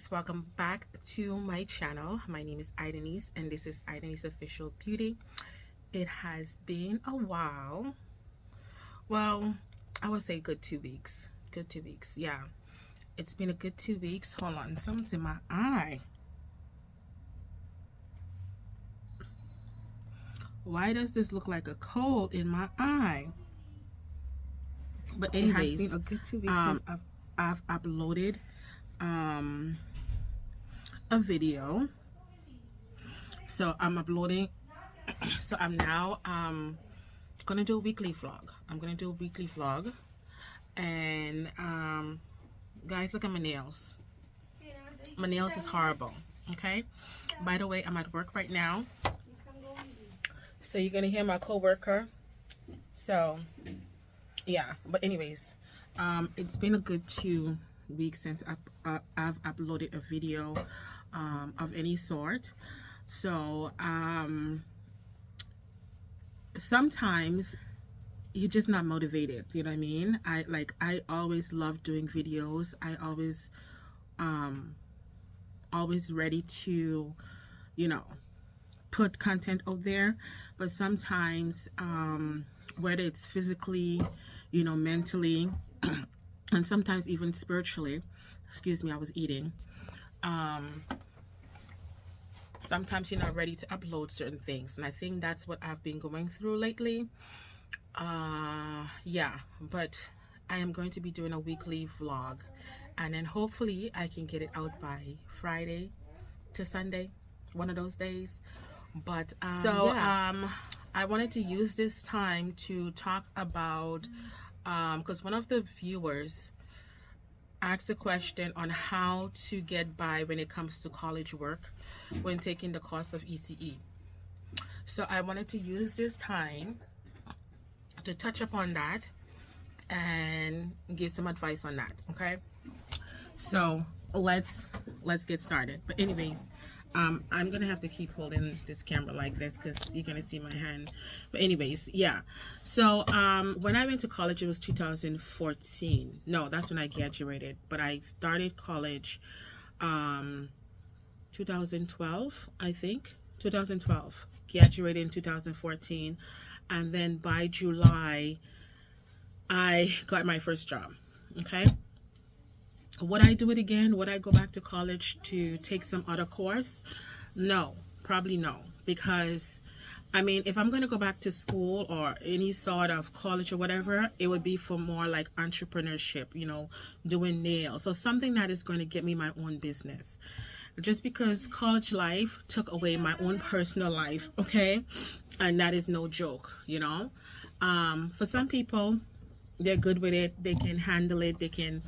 guys, welcome back to my channel. My name is Idanise and this is Idanise Official Beauty. It has been a while. Well, I would say good 2 weeks. Good 2 weeks. Yeah, it's been a good 2 weeks. Hold on, something's in my eye. Why does this look like a cold in my eye? But anyways, it has been a good 2 weeks since I've uploaded a video. So I'm uploading, so I'm now gonna do a weekly vlog. And guys, look at my nails. My nails is horrible. Okay, by the way, I'm at work right now, so you're gonna hear my co-worker. So yeah, but anyways, it's been a good 2 weeks since I've uploaded a video of any sort. So sometimes you're just not motivated, you know what I mean? I always love doing videos. I always ready to, you know, put content out there, but sometimes whether it's physically, you know, mentally, and sometimes even spiritually, excuse me, I was eating, sometimes you're not ready to upload certain things, and I think that's what I've been going through lately. Yeah, but I am going to be doing a weekly vlog, and then hopefully I can get it out by Friday to Sunday, one of those days. But I wanted to use this time to talk about because one of the viewers asked a question on how to get by when it comes to college work when taking the course of ECE. So I wanted to use this time to touch upon that and give some advice on that. Okay, so let's get started. But anyways, I'm gonna have to keep holding this camera like this because you're gonna see my hand. But anyways, yeah, so when I went to college, it was 2014. No, that's when I graduated, but I started college 2012, I think. 2012, graduated in 2014, and then by July I got my first job. Okay, would I do it again? Would I go back to college to take some other course? No, probably no, because I mean, if I'm going to go back to school or any sort of college or whatever, it would be for more like entrepreneurship, you know, doing nails, so something that is going to get me my own business. Just because college life took away my own personal life, okay, and that is no joke, you know. For some people, they're good with it, they can handle it, they can,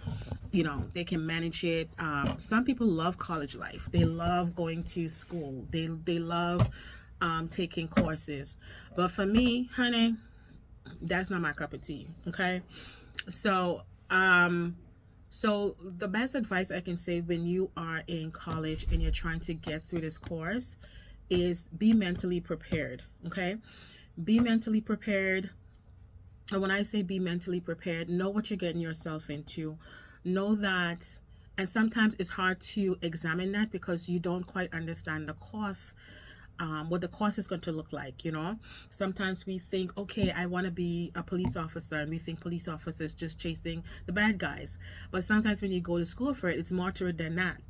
you know, they can manage it. Some people love college life, they love going to school, they love taking courses. But for me, honey, that's not my cup of tea. Okay, so so the best advice I can say when you are in college and you're trying to get through this course is be mentally prepared. Okay, be mentally prepared. And when I say be mentally prepared, know what you're getting yourself into. Know that, and sometimes it's hard to examine that because you don't quite understand the course, what the course is going to look like, you know. Sometimes we think, okay, I want to be a police officer, and we think police officers just chasing the bad guys. But sometimes when you go to school for it, it's more to it than that.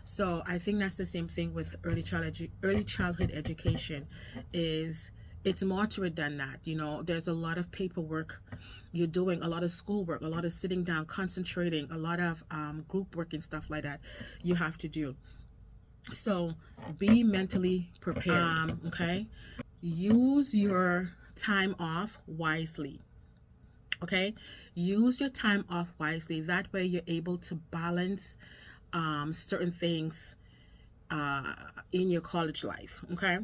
So I think that's the same thing with early childhood education. It's more to it than that, you know. There's a lot of paperwork you're doing, a lot of schoolwork, a lot of sitting down, concentrating, a lot of group work and stuff like that you have to do. So be mentally prepared. Okay, use your time off wisely. Okay, use your time off wisely. That way you're able to balance certain things in your college life. Okay,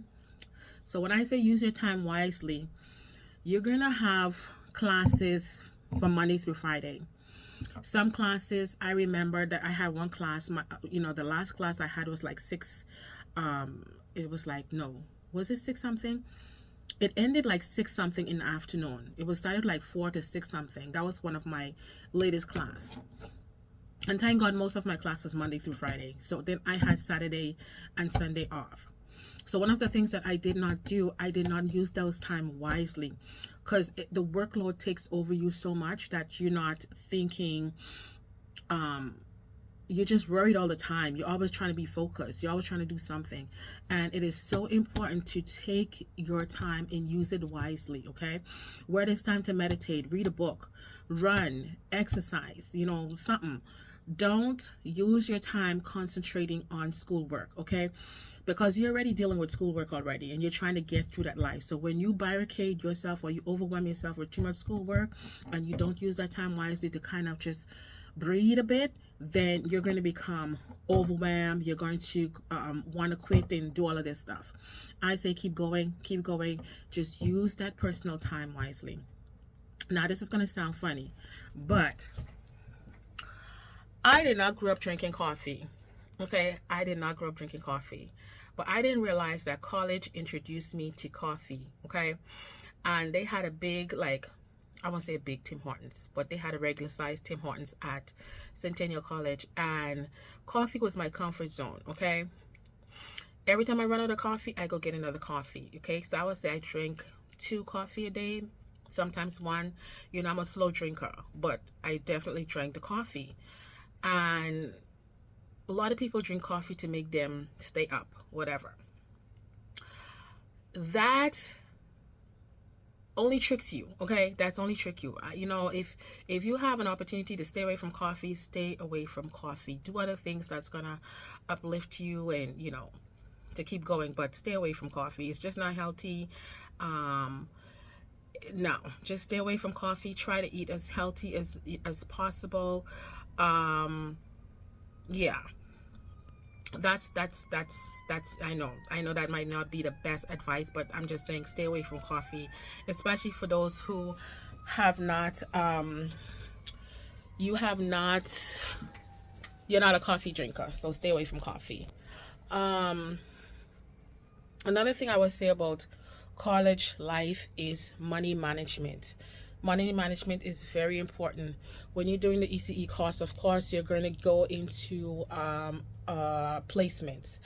so when I say use your time wisely, you're gonna have classes from Monday through Friday. Some classes, I remember that I had one class, you know, the last class I had was like 6, it was like, no, was it 6 something? It ended like 6 something in the afternoon. It was started like 4 to 6 something. That was one of my latest class. And thank God most of my class was Monday through Friday. So then I had Saturday and Sunday off. So one of the things that I did not do, I did not use those time wisely, because the workload takes over you so much that you're not thinking, um, you're just worried all the time. You're always trying to be focused. You're always trying to do something. And it is so important to take your time and use it wisely, okay? Where it is time to meditate, read a book, run, exercise, something. Don't use your time concentrating on schoolwork, okay? Because you're already dealing with schoolwork already and you're trying to get through that life. So when you barricade yourself or you overwhelm yourself with too much schoolwork and you don't use that time wisely to kind of just breathe a bit, then you're going to become overwhelmed. You're going to want to quit and do all of this stuff. I say keep going, keep going. Just use that personal time wisely. Now, this is going to sound funny, but I did not grow up drinking coffee. Okay, I did not grow up drinking coffee, but I didn't realize that college introduced me to coffee. Okay, and they had a big, like, I won't say a big Tim Hortons, but they had a regular size Tim Hortons at Centennial College, and coffee was my comfort zone. Okay, every time I run out of coffee, I go get another coffee. Okay, so I would say I drink 2 coffee a day, sometimes 1. I'm a slow drinker, but I definitely drank the coffee. And a lot of people drink coffee to make them stay up, whatever. That only tricks you, okay? That's only trick you. If you have an opportunity to stay away from coffee, stay away from coffee. Do other things that's gonna uplift you and to keep going, but stay away from coffee. It's just not healthy. No, just stay away from coffee. Try to eat as healthy as possible. Yeah, that's I know that might not be the best advice, but I'm just saying stay away from coffee, especially for those who have not you're not a coffee drinker, so stay away from coffee. Another thing I would say about college life is money management. Money management is very important. When you're doing the ECE course, of course, you're going to go into placements.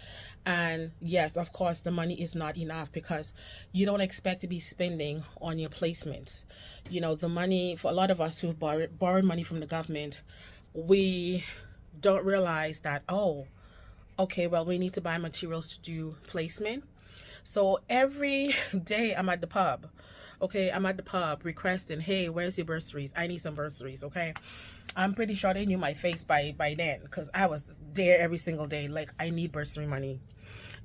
And yes, of course, the money is not enough because you don't expect to be spending on your placements. The money, for a lot of us who've borrowed money from the government, we don't realize that, oh, okay, well, we need to buy materials to do placement. So every day I'm at the pub. Okay, I'm at the pub requesting, hey, where's your bursaries? I need some bursaries, okay? I'm pretty sure they knew my face by then because I was there every single day. Like, I need bursary money.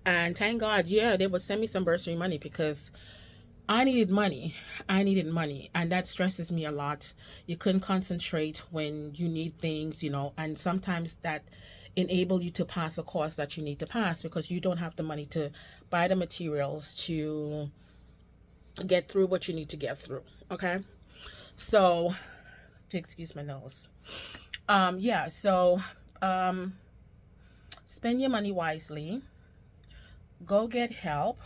And thank God, yeah, they would send me some bursary money because I needed money. And that stresses me a lot. You couldn't concentrate when you need things, and sometimes that enable you to pass a course that you need to pass because you don't have the money to buy the materials to get through what you need to get through. Okay, so to excuse my nose. Spend your money wisely. Go get help.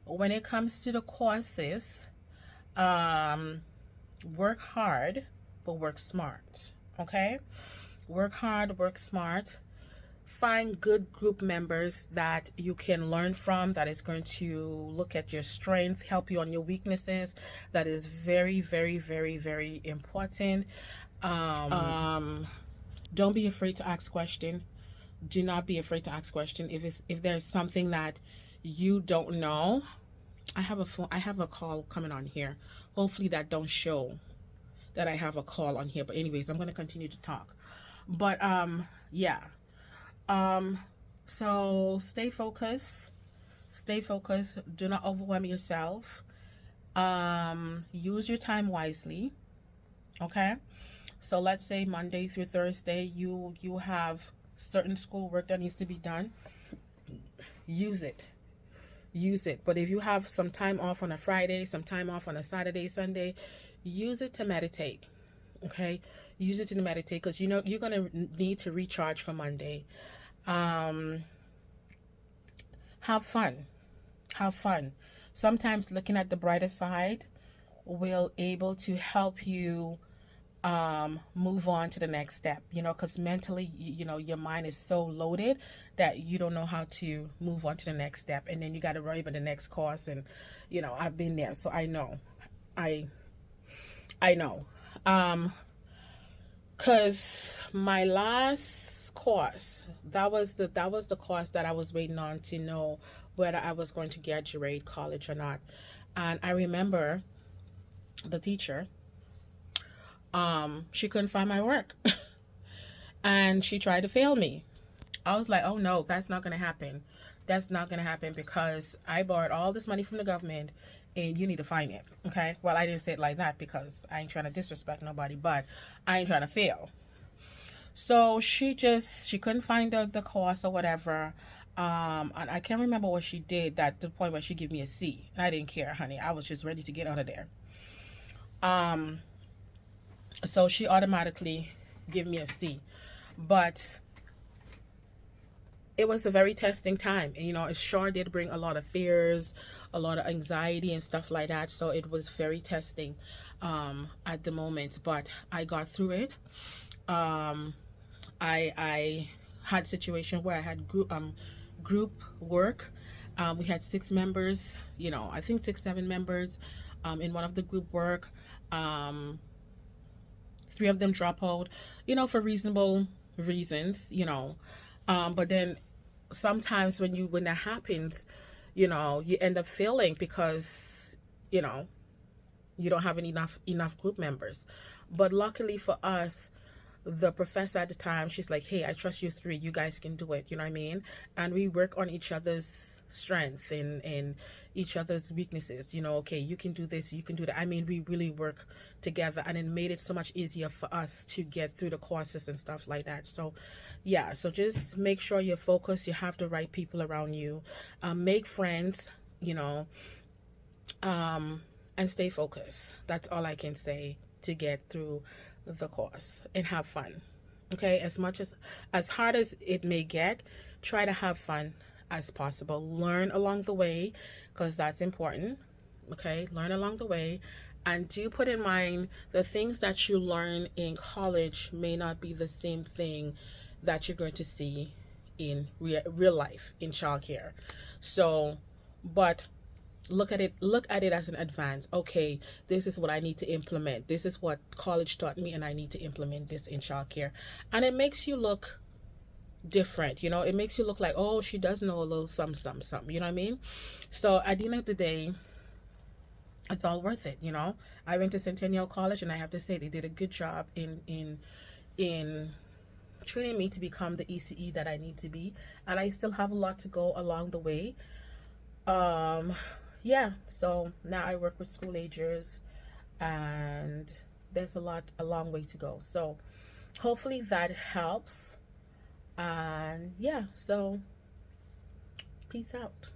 When it comes to the courses, work hard but work smart. Okay, work hard, work smart. Find good group members that you can learn from, that is going to look at your strength, help you on your weaknesses. That is very, very, very, very important. Don't be afraid to ask questions. Do not be afraid to ask questions. If there's something that you don't know, I have a call coming on here. Hopefully that don't show that I have a call on here. But anyways, I'm going to continue to talk. But yeah. So stay focused. Do not overwhelm yourself. Use your time wisely. Okay. So let's say Monday through Thursday, you have certain schoolwork that needs to be done. Use it. But if you have some time off on a Friday, some time off on a Saturday, Sunday, use it to meditate. Okay. Use it to meditate because you're going to need to recharge for Monday. Have fun. Sometimes looking at the brighter side will able to help you move on to the next step, because mentally, your mind is so loaded that you don't know how to move on to the next step. And then you got to worry about the next course. And, I've been there. So I know. I know. Because my last course, that was the course that I was waiting on to know whether I was going to graduate college or not. And I remember the teacher, she couldn't find my work and she tried to fail me. I was like, oh no, that's not going to happen. That's not going to happen because I borrowed all this money from the government and you need to find it. Okay. Well, I didn't say it like that because I ain't trying to disrespect nobody, but I ain't trying to fail. So she couldn't find the course or whatever. And I can't remember what she did that to the point where she gave me a C. And I didn't care, honey. I was just ready to get out of there. So she automatically gave me a C. But it was a very testing time. And, it sure did bring a lot of fears, a lot of anxiety and stuff like that. So it was very testing at the moment. But I got through it. I had a situation where I had group work. We had 6 members, I think 6-7 members in one of the group work. 3 of them drop out, for reasonable reasons, but then sometimes when that happens, you end up failing because, you don't have enough group members. But luckily for us, the professor at the time, she's like, hey, I trust you 3, you guys can do it, you know what I mean? And we work on each other's strength and each other's weaknesses, okay, you can do this, you can do that. I mean, we really work together, and it made it so much easier for us to get through the courses and stuff like that. So yeah, so just make sure you're focused, you have the right people around you, make friends, and stay focused. That's all I can say to get through the course, and have fun. Okay, as hard as it may get, try to have fun as possible. Learn along the way, because that's important. Okay, learn along the way, and do put in mind the things that you learn in college may not be the same thing that you're going to see in real life in childcare. So, but look at it as an advance. Okay, this is what I need to implement, this is what college taught me, and I need to implement this in childcare. And it makes you look different, it makes you look like, oh, she does know a little some, you know what I mean? So at the end of the day, it's all worth it. I went to Centennial College, and I have to say they did a good job in training me to become the ECE that I need to be, and I still have a lot to go along the way. Yeah, so now I work with school agers, and there's a long way to go. So hopefully that helps. And yeah, so peace out.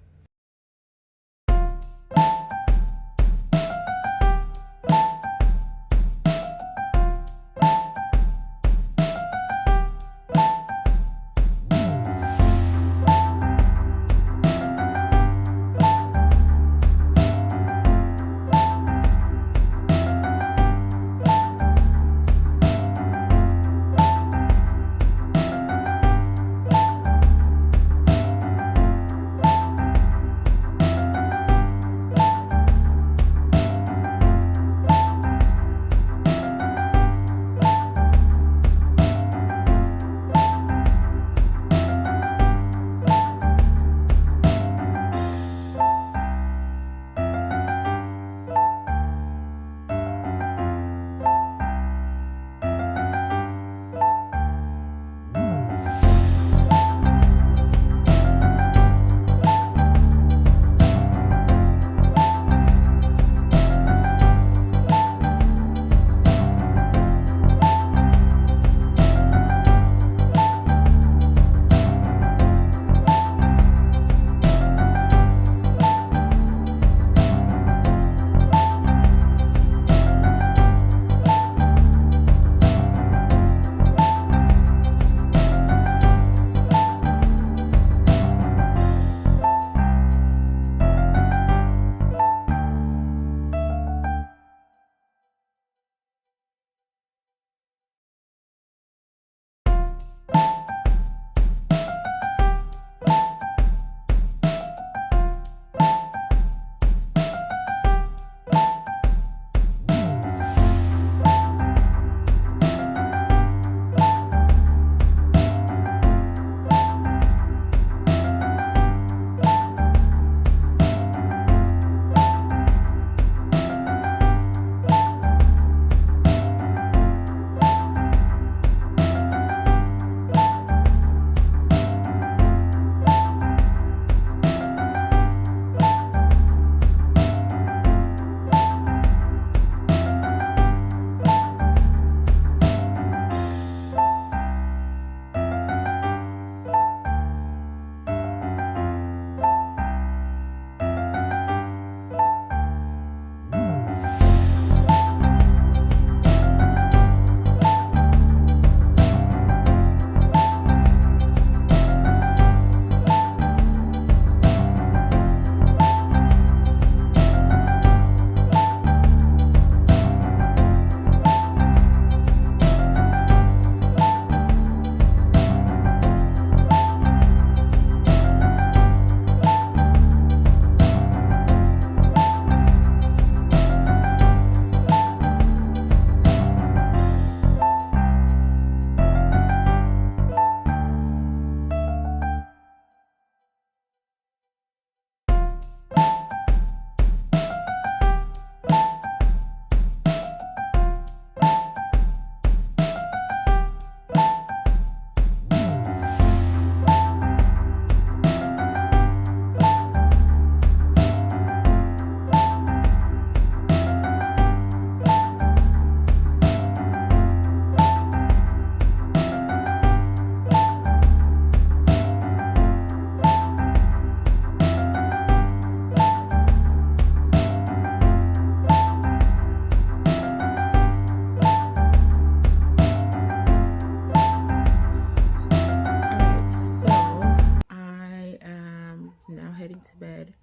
getting to bed.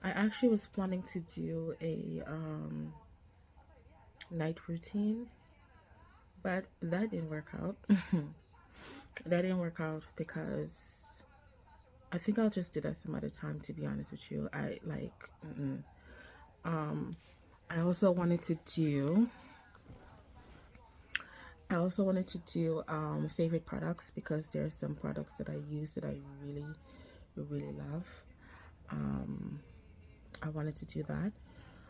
I actually was planning to do a night routine, but that didn't work out. That didn't work out because I think I'll just do that some other time. To be honest with you, um I also wanted to do I also wanted to do favorite products because there are some products that I use that I really love. Um, I wanted to do that.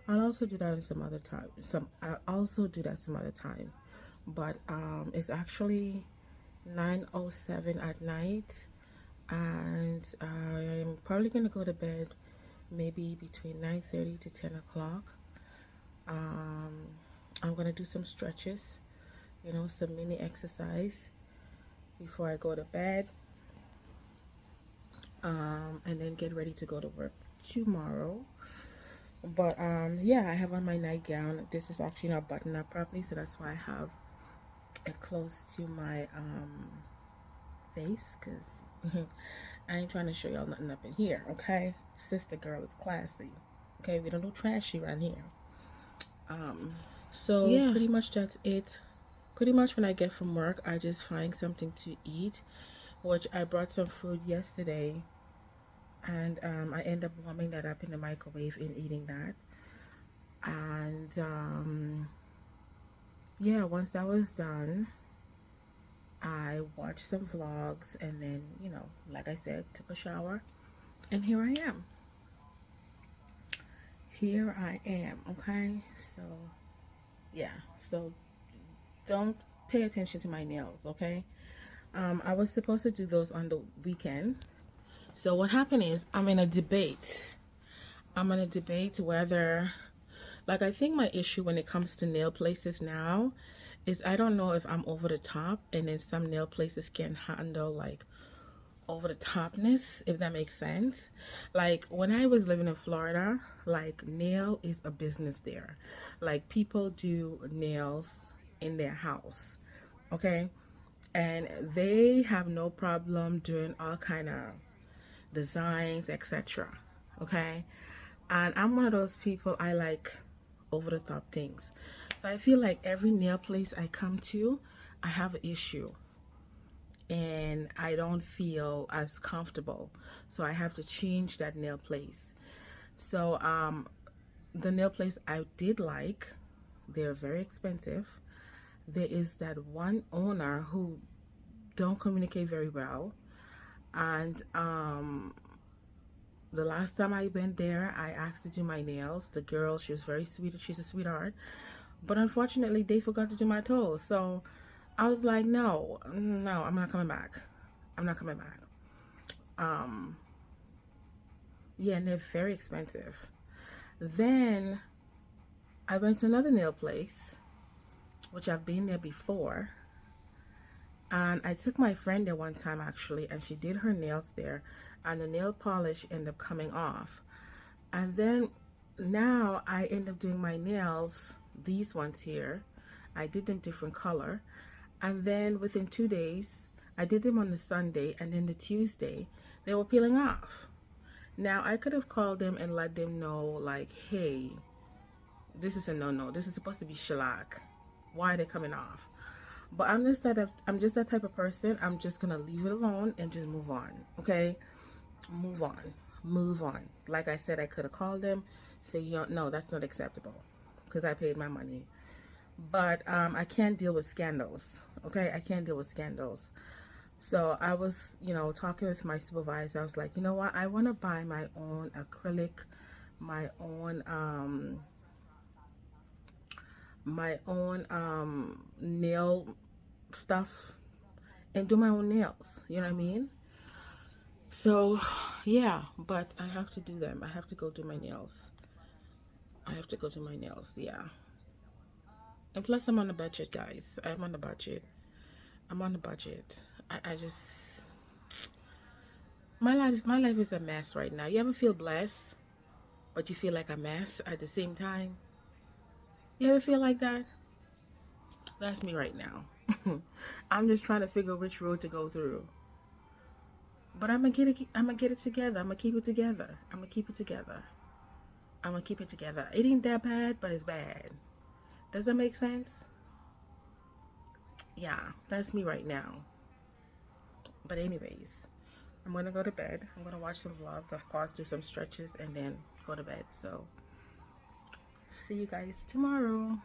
I'll also do that some other time. I'll also do that some other time. But it's actually 9:07 at night, and I'm probably gonna go to bed maybe between 9:30 to 10 o'clock. Um, I'm gonna do some stretches, some mini exercise before I go to bed, and then get ready to go to work tomorrow. But yeah, I have on my nightgown. This is actually not buttoned up properly, so that's why I have it close to my face, because I ain't trying to show y'all nothing up in here, okay? Sister girl is classy. Okay, we don't do trashy around here. So yeah, pretty much that's it. Pretty much when I get from work, I just find something to eat, which I brought some food yesterday, and I end up warming that up in the microwave and eating that. And yeah, once that was done, I watched some vlogs, and then, like I said, took a shower, and here I am. Here I am, okay? So, yeah. So, don't pay attention to my nails, okay? I was supposed to do those on the weekend. So, what happened is I'm in a debate. Whether, like, I think my issue when it comes to nail places now is I don't know if I'm over the top, and then some nail places can handle like over the topness, if that makes sense. Like when I was living in Florida, like nail is a business there. Like people do nails in their house, okay? And they have no problem doing all kind of designs, etc. Okay? And I'm one of those people, I like over the top things. So I feel like every nail place I come to, I have an issue and I don't feel as comfortable. So I have to change that nail place. So the nail place I did like, they're very expensive. There is that one owner who don't communicate very well, and the last time I went there, I asked to do my nails. The girl, she was very sweet. She's a sweetheart. But unfortunately, they forgot to do my toes. So I was like, no, no, I'm not coming back. I'm not coming back. Yeah, and they're very expensive. Then I went to another nail place, which I've been there before. And I took my friend there one time actually, and she did her nails there, and the nail polish ended up coming off. And then now I end up doing my nails, these ones here. I did them different color. And then within 2 days, I did them on the Sunday, and then the Tuesday, they were peeling off. Now I could have called them and let them know, like, hey, this is a no-no. This is supposed to be shellac. Why are they coming off? But I'm just that type of person. I'm just gonna leave it alone and just move on. Okay, move on, move on. Like I said, I could have called them, say, no, that's not acceptable, because I paid my money. But I can't deal with scandals. Okay, I can't deal with scandals. So I was, talking with my supervisor. I was like, you know what? I want to buy my own acrylic, my own nail stuff, and do my own nails. You know what I mean? So yeah, but I have to do them. I have to go do my nails. Yeah. And plus I'm on a budget, guys. I'm on a budget. I just, my life is a mess right now. You ever feel blessed but you feel like a mess at the same time? You ever feel like that? That's me right now. I'm just trying to figure which road to go through. But I'm gonna get it. I'm gonna get it together. I'm gonna keep it together. I'm gonna keep it together. I'm gonna keep it together. It ain't that bad, but it's bad. Does that make sense? Yeah, that's me right now. But anyways, I'm gonna go to bed. I'm gonna watch some vlogs, of course, do some stretches, and then go to bed. So see you guys tomorrow.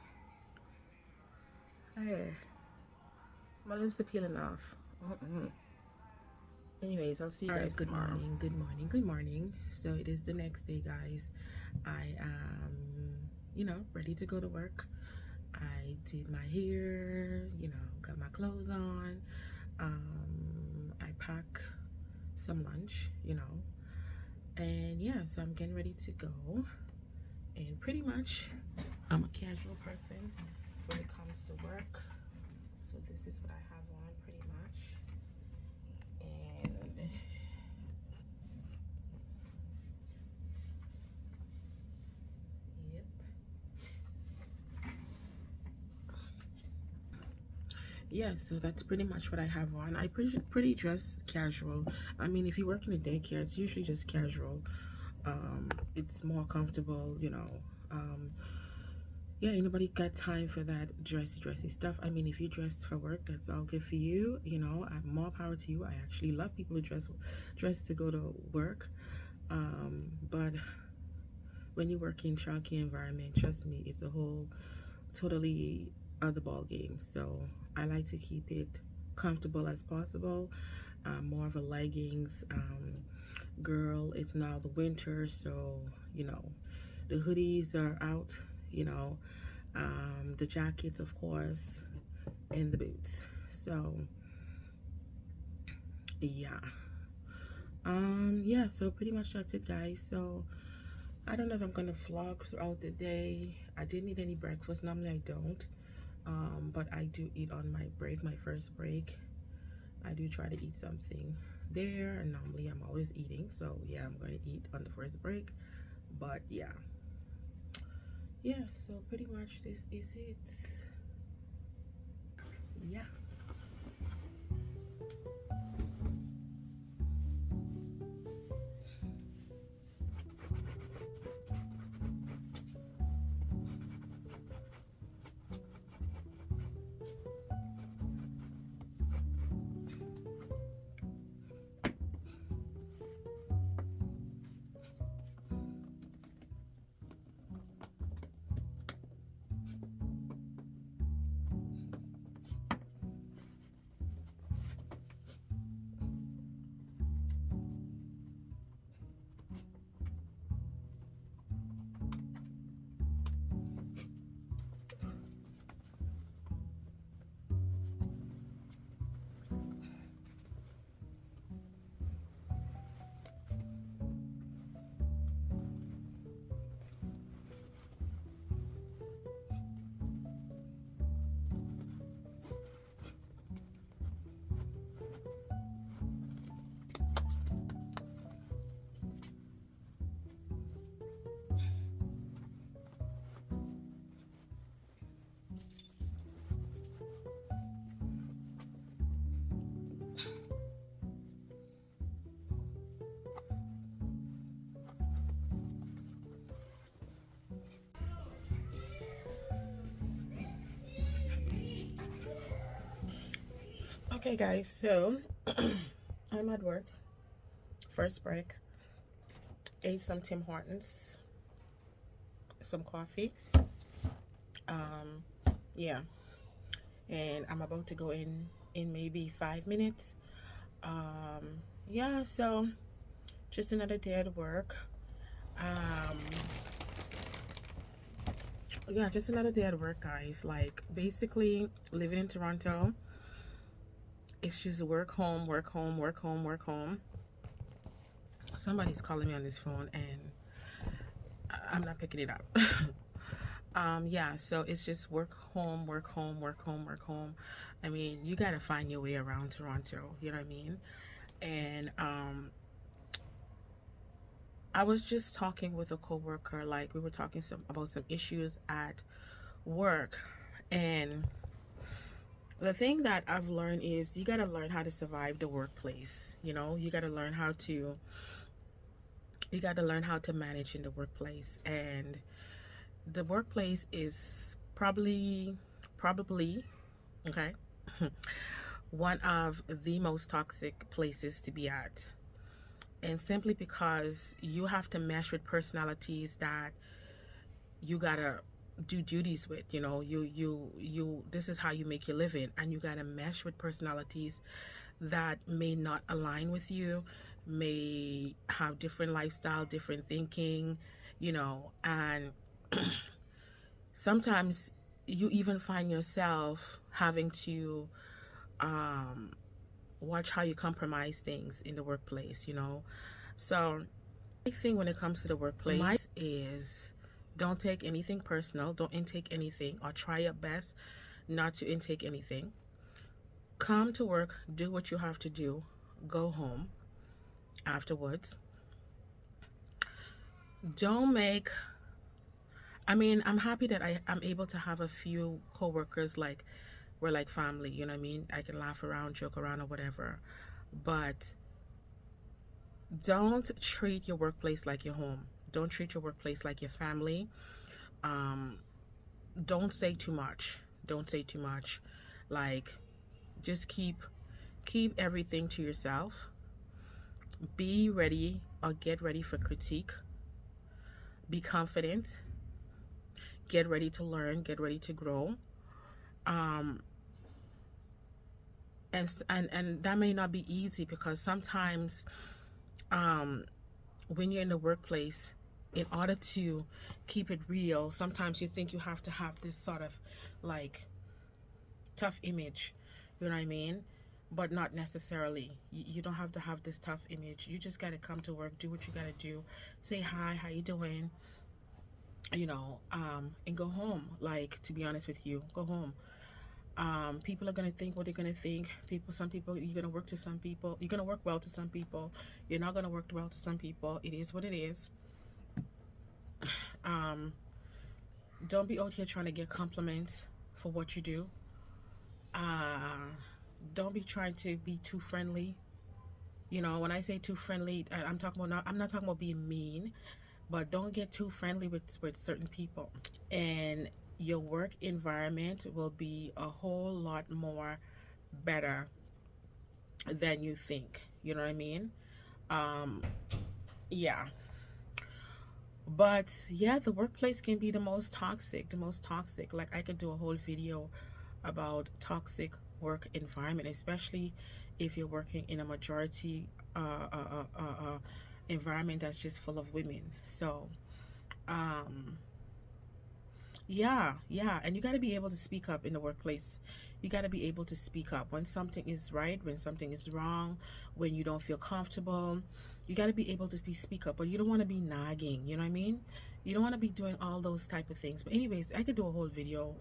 Hey, my lips are peeling off. Anyways, I'll see you guys Good tomorrow. morning, good morning, good morning. So it is the next day, guys. I am, ready to go to work. I did my hair, got my clothes on. I pack some lunch, and yeah, so I'm getting ready to go. And pretty much, I'm a casual person when it comes to work. So this is what I have on pretty much. And yep. Yeah, so that's pretty much what I have on. I pretty dress casual. I mean, if you work in a daycare, it's usually just casual. It's more comfortable, yeah, anybody got time for that dressy stuff? I mean, if you dressed for work, that's all good for you. More power to you. I actually love people who dress to go to work. But when you work in childcare environment, trust me, it's a whole totally other ball game. So I like to keep it comfortable as possible. More of a leggings girl. It's now the winter, so the hoodies are out. The jackets, of course, and the boots. So yeah. Yeah, so pretty much that's it, guys. So I don't know if I'm gonna vlog throughout the day. I didn't eat any breakfast. Normally I don't. But I do eat on my break, my first break. I do try to eat something there, and normally I'm always eating. So yeah, I'm gonna eat on the first break. But yeah. Yeah, so pretty much this is it. Yeah. Okay, guys, so I'm at work. First break. Ate some Tim Hortons, some coffee. Um, yeah, and I'm about to go in maybe 5 minutes. Yeah, so just another day at work. Um, yeah, just another day at work, guys. Like basically living in Toronto, it's just work home, work home, work home, work home. Somebody's calling me on this phone and I'm not picking it up. Yeah, so it's just work home, work home, work home, work home. I mean, you gotta find your way around Toronto, you know what I mean? And I was just talking with a coworker, like we were talking about some issues at work, and The thing that I've learned is you got to learn how to survive the workplace. You know, you got to learn how to manage in the workplace, and the workplace is probably okay, one of the most toxic places to be at. And simply because you have to mesh with personalities that you gotta do duties with, you know, you this is how you make your living, and you gotta mesh with personalities that may not align with you, may have different lifestyle, different thinking, you know, and sometimes you even find yourself having to um, watch how you compromise things in the workplace, you know. So, my thing when it comes to the workplace is don't take anything personal, don't intake anything, or try your best not to intake anything. Come to work, do what you have to do, go home afterwards. Don't make I mean, I'm happy that I'm able to have a few coworkers like we're like family, you know what I mean? I can laugh around, joke around or whatever. But don't treat your workplace like your home. Don't treat your workplace like your family. Um, don't say too much. Don't say too much. Like just keep everything to yourself. Be ready or get ready for critique. Be confident. Get ready to learn, get ready to grow. Um, and that may not be easy because sometimes um, when you're in the workplace, in order to keep it real, sometimes you think you have to have this sort of like tough image, you know what I mean? But not necessarily. You don't have to have this tough image. You just gotta come to work, do what you gotta do, say hi, how you doing, you know, and go home. Like, to be honest with you, go home. People are gonna think what they're gonna think. Some people, you're gonna work to some people. You're gonna work well to some people. You're not gonna work well to some people. It is what it is. Um, don't be out here trying to get compliments for what you do. Uh, don't be trying to be too friendly. You know, when I say too friendly, I'm not talking about being mean, but don't get too friendly with certain people. And your work environment will be a whole lot more better than you think. You know what I mean? Um, yeah. But yeah, the workplace can be the most toxic, the most toxic. Like I could do a whole video about toxic work environment, especially if you're working in a majority environment that's just full of women. So, um, yeah, and you got to be able to speak up in the workplace. You got to be able to speak up when something is right, when something is wrong, when you don't feel comfortable. You got to be able to speak up, but you don't want to be nagging, you know what I mean? You don't want to be doing all those type of things. But anyways, I could do a whole video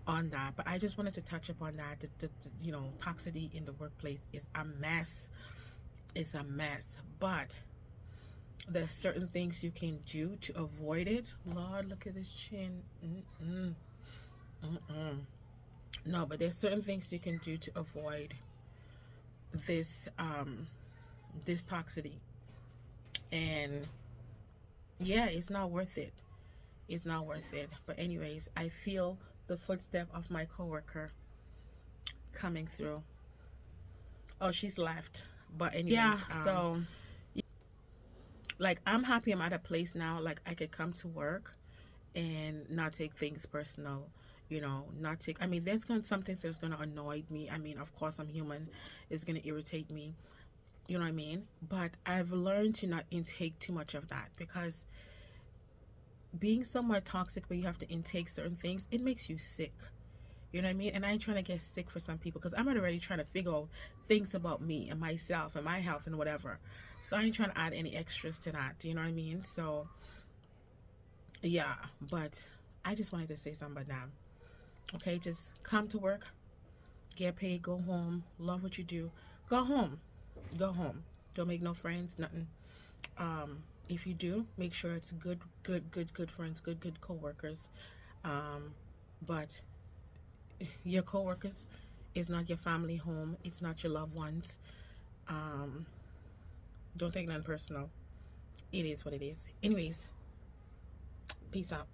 on that, but I just wanted to touch upon that. You know, toxicity in the workplace is a mess. It's a mess, but there's certain things you can do to avoid it. Lord, look at this chin. Mm-mm. Mm-mm. No, but there's certain things you can do to avoid this this toxicity. And yeah, it's not worth it. It's not worth it. But anyways, I feel the footstep of my coworker coming through. Oh, she's left. But anyways, yeah, so like I'm happy I'm at a place now like I could come to work and not take things personal, you know, not take I mean there's gonna some things that's gonna annoy me. I mean, of course I'm human, it's gonna irritate me, you know what I mean? But I've learned to not intake too much of that, because being somewhat toxic where you have to intake certain things, it makes you sick. You know what I mean? And I ain't trying to get sick for some people, because I'm already trying to figure out things about me and myself and my health and whatever. So I ain't trying to add any extras to that. You know what I mean? So yeah, but I just wanted to say something about that. Okay, just come to work, get paid, go home, love what you do, go home, go home. Don't make no friends, nothing. If you do, make sure it's good friends, good coworkers. But your coworkers, is not your family home. It's not your loved ones. Um, don't take that personal. It is what it is. Anyways, peace out.